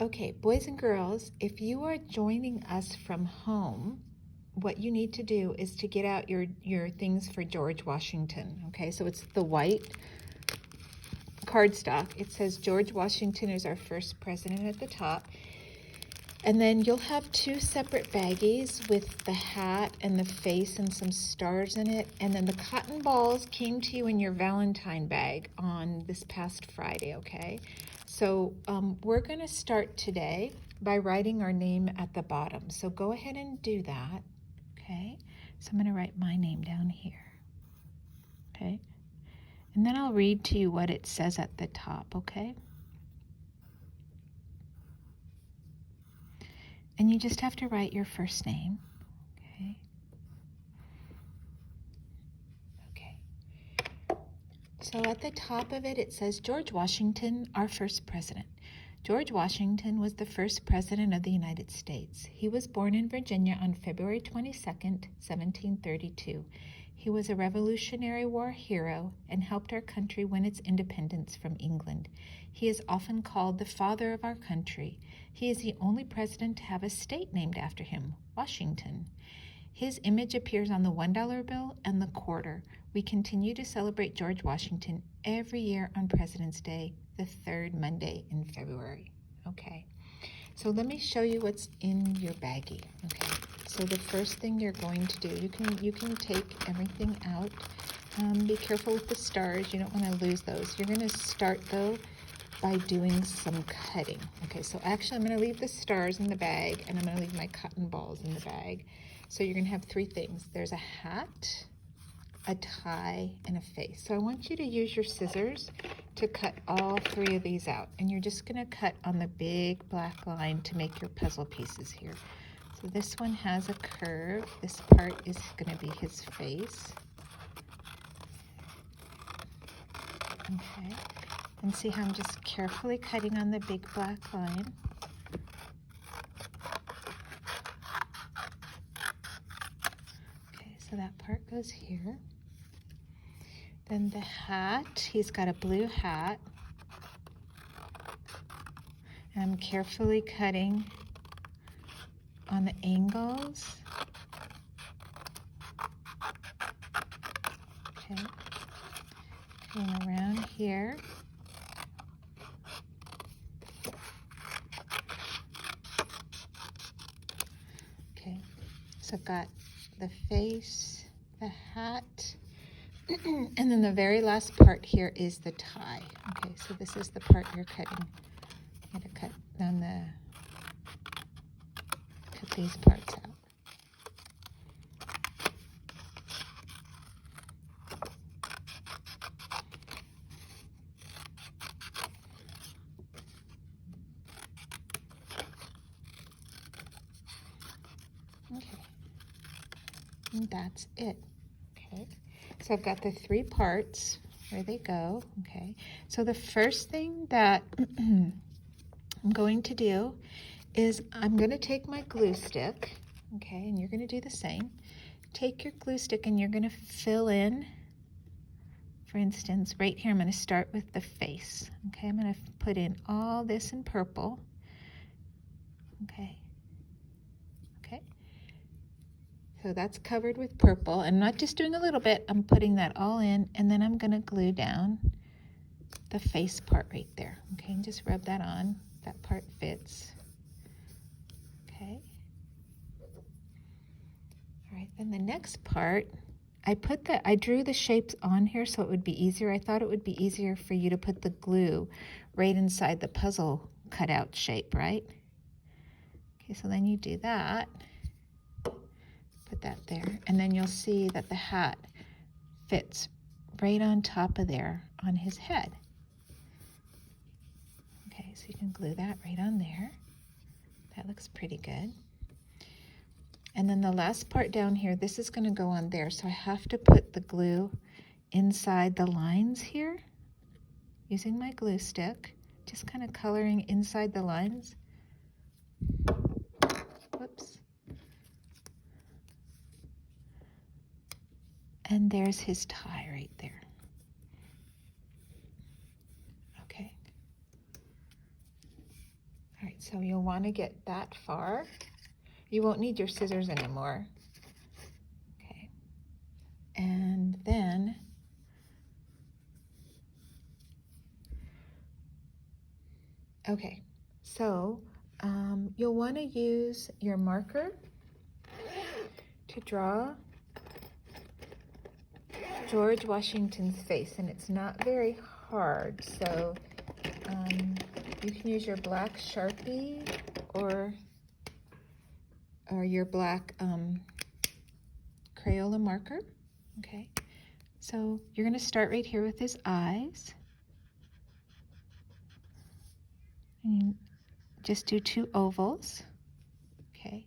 Okay, boys and girls, if you are joining us from home, what you need to do is to get out your things for George Washington. Okay, so it's the white cardstock. It says George Washington is our first president at the top. And then you'll have two separate baggies with the hat and the face and some stars in it. And then the cotton balls came to you in your Valentine bag on this past Friday, okay? So we're gonna start today by writing our name at the bottom. So go ahead and do that, okay? So I'm gonna write my name down here, okay? And then I'll read to you what it says at the top, okay? And you just have to write your first name, okay? Okay. So at the top of it, it says George Washington, our first president. George Washington was the first president of the United States. He was born in Virginia on February 22nd, 1732. He was a Revolutionary War hero and helped our country win its independence from England. He is often called the father of our country. He is the only president to have a state named after him, Washington. His image appears on the $1 bill and the quarter. We continue to celebrate George Washington every year on President's Day, the third Monday in February. Okay, so let me show you what's in your baggie. Okay, so the first thing you're going to do, you can take everything out. Be careful with the stars. You don't want to lose those. You're going to start though by doing some cutting. Okay, so actually I'm going to leave the stars in the bag and I'm going to leave my cotton balls in the bag. So you're going to have three things. There's a hat, a tie, and a face. So I want you to use your scissors to cut all three of these out. And you're just going to cut on the big black line to make your puzzle pieces here. So this one has a curve. This part is going to be his face. Okay. And see how I'm just carefully cutting on the big black line. Okay, so that part goes here. Then the hat, he's got a blue hat. And I'm carefully cutting on the angles. Okay, going around here. Okay, so I've got the face, the hat, and then the very last part here is the tie. Okay, so this is the part you're cutting. I'm going to cut down cut these parts out. Okay, and that's it. Okay, so I've got the three parts where they go. Okay, so the first thing that I'm going to do is I'm going to take my glue stick, okay, and you're going to do the same. Take your glue stick and you're going to fill in, for instance, right here I'm going to start with the face. Okay, I'm going to put in all this in purple. Okay. So that's covered with purple. I'm not just doing a little bit, I'm putting that all in, and then I'm gonna glue down the face part right there. Okay, and just rub that on. That part fits. Okay. All right, then the next part, I drew the shapes on here so it would be easier. I thought it would be easier for you to put the glue right inside the puzzle cutout shape, right? Okay, so then you do that. Put that there, and then you'll see that the hat fits right on top of there on his head. Okay, so you can glue that right on there. That looks pretty good. And then the last part down here, this is going to go on there, so I have to put the glue inside the lines here using my glue stick, just kind of coloring inside the lines. Whoops. And there's his tie right there. Okay. All right, so you'll want to get that far. You won't need your scissors anymore. Okay, and then okay, so you'll want to use your marker to draw George Washington's face, and it's not very hard, so you can use your black Sharpie or your black Crayola marker. Okay, so you're going to start right here with his eyes. And just do 2 ovals. Okay,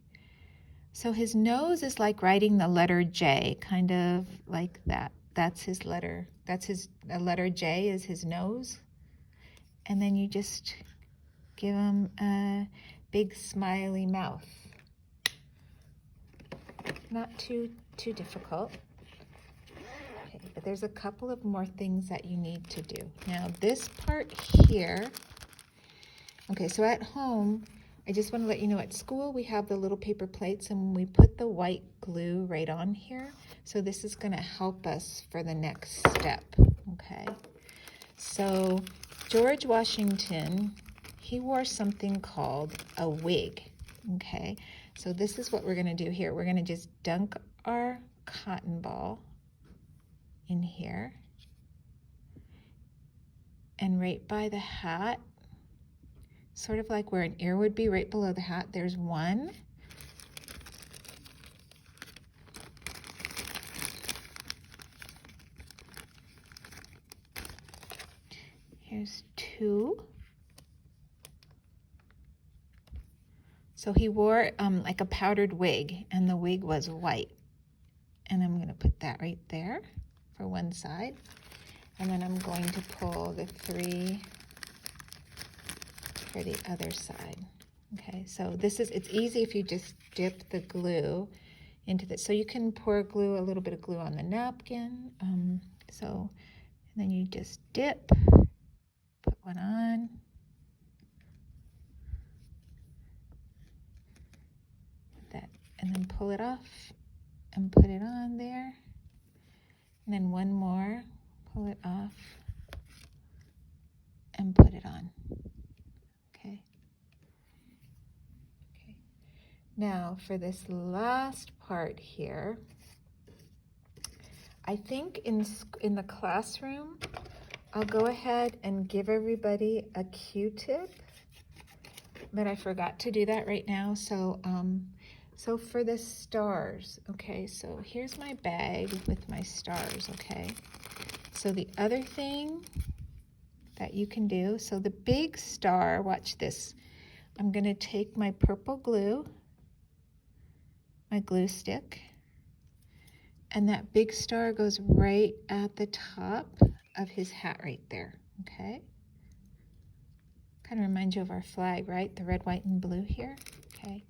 so his nose is like writing the letter J, kind of like that. That's his letter. The letter J is his nose. And then you just give him a big smiley mouth. Not too difficult. Okay, but there's a couple of more things that you need to do. Now this part here, okay, so at home, I just want to let you know at school we have the little paper plates and we put the white glue right on here. So this is going to help us for the next step, okay? So George Washington, he wore something called a wig, okay? So this is what we're going to do here. We're going to just dunk our cotton ball in here. And right by the hat, sort of like where an ear would be, right below the hat, there's one. Here's 2. So he wore like a powdered wig, and the wig was white. And I'm going to put that right there for one side. And then I'm going to pull the 3 for the other side. Okay, so it's easy if you just dip the glue into this. So you can pour a little bit of glue on the napkin. And then you just dip, put one on. And then pull it off and put it on there. And then one more, pull it off and put it on. Okay. Okay. Now for this last part here, I think in the classroom, I'll go ahead and give everybody a Q-tip, but I forgot to do that right now. So for the stars, okay, so here's my bag with my stars, okay? So the other thing that you can do, so the big star, watch this. I'm going to take my purple glue, my glue stick, and that big star goes right at the top of his hat right there, okay? Kind of reminds you of our flag, right? The red, white, and blue here, okay?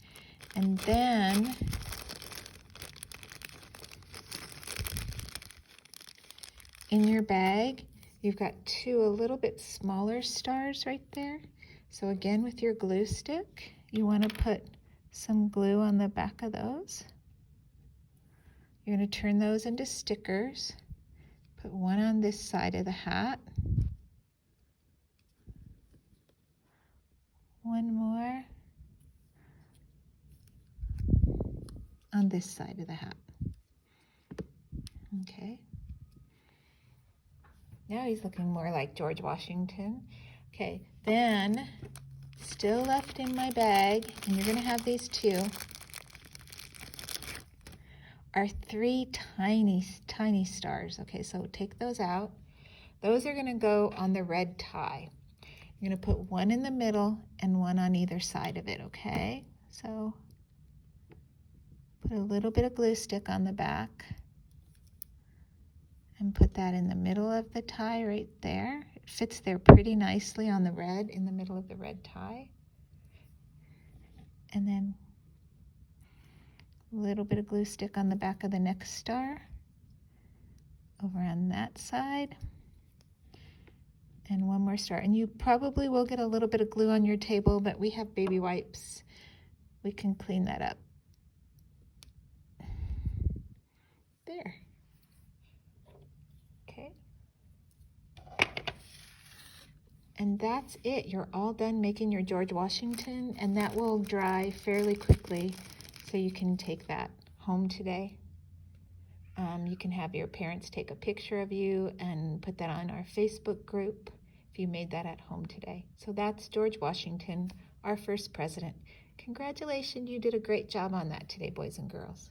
And then in your bag, you've got 2 a little bit smaller stars right there. So again, with your glue stick, you want to put some glue on the back of those. You're going to turn those into stickers. Put one on this side of the hat. One more on this side of the hat. Okay. Now he's looking more like George Washington. Okay, then still left in my bag, and you're going to have these 2, are 3 tiny, tiny stars. Okay, so take those out. Those are going to go on the red tie. You're going to put one in the middle and one on either side of it, okay? So put a little bit of glue stick on the back and put that in the middle of the tie right there. It fits there pretty nicely on the red, in the middle of the red tie. And then a little bit of glue stick on the back of the next star over on that side. And one more star. And you probably will get a little bit of glue on your table, but we have baby wipes. We can clean that up. There. Okay. And that's it. You're all done making your George Washington, and that will dry fairly quickly, so you can take that home today. You can have your parents take a picture of you and put that on our Facebook group if you made that at home today. So that's George Washington, our first president. Congratulations, you did a great job on that today, boys and girls.